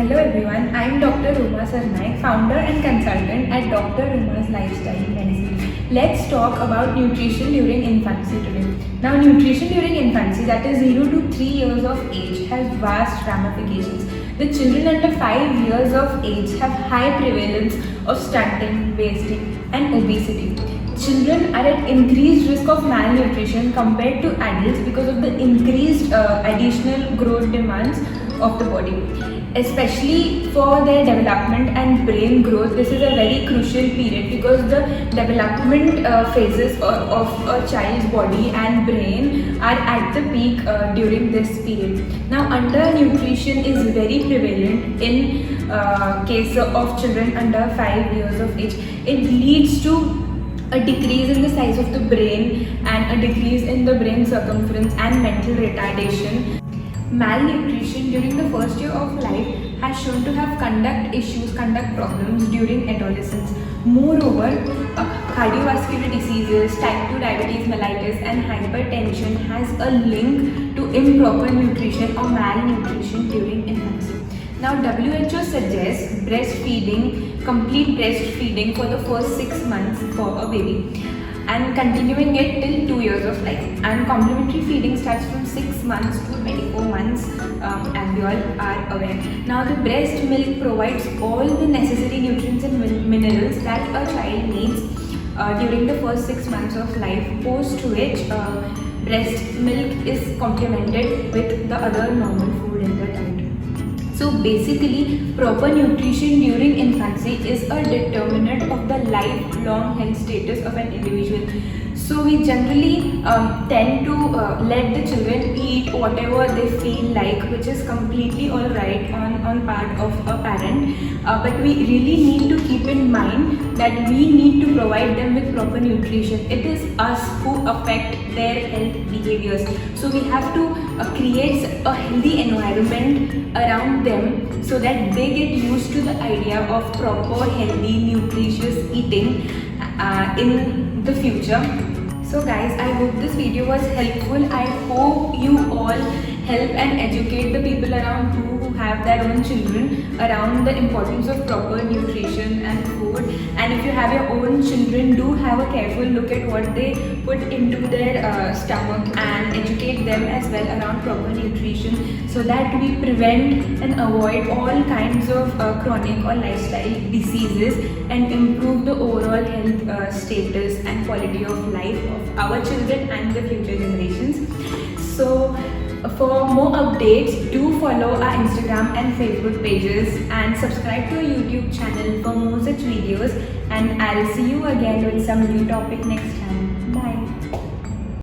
Hello everyone, I am Dr. Ruma Sarnaik, founder and consultant at Dr. Ruma's Lifestyle Medicine. Let's talk about nutrition during infancy today. Now, nutrition during infancy, that is 0 to 3 years of age, has vast ramifications. The children under 5 years of age have high prevalence of stunting, wasting, and obesity. Children are at increased risk of malnutrition compared to adults because of the increased additional growth demands of the body. Especially for their development and brain growth, this is a very crucial period because the development phases of a child's body and brain are at the peak during this period. Now, undernutrition is very prevalent in case of children under 5 years of age. It leads to a decrease in the size of the brain and a decrease in the brain circumference and mental retardation. Malnutrition during the first year of life has shown to have conduct problems during adolescence. Moreover, cardiovascular diseases, type 2 diabetes mellitus and hypertension has a link to improper nutrition or malnutrition during infancy. Now, WHO suggests breastfeeding, complete breastfeeding for the first 6 months for a baby and continuing it till 2 years of life. And complementary feeding starts from 6 months to 24 months, as we all are aware. Now, the breast milk provides all the necessary nutrients and minerals that a child needs during the first 6 months of life, post which breast milk is complemented with the other normal food in the diet. So basically, proper nutrition during infancy is a determinant of the lifelong health status of an individual. So we generally tend to let the children eat whatever they feel like, which is completely alright on part of a parent. But we really need to keep in mind that we need to provide them with proper nutrition. It is us who affect their health behaviors. So we have to create a healthy environment around them so that they get used to the idea of proper, healthy, nutritious eating in the future. So guys, I hope this video was helpful. I hope you all help and educate the people around you who have their own children around the importance of proper nutrition and food. And if you have your own children, do have a careful look at what they put into their stomach and educate them as well around proper nutrition so that we prevent and avoid all kinds of chronic or lifestyle diseases and improve the overall health status and quality of life of our children and the future generations. So for more updates, do follow our Instagram and Facebook pages and subscribe to our YouTube channel for more such videos, and I'll see you again with some new topic next time. Bye.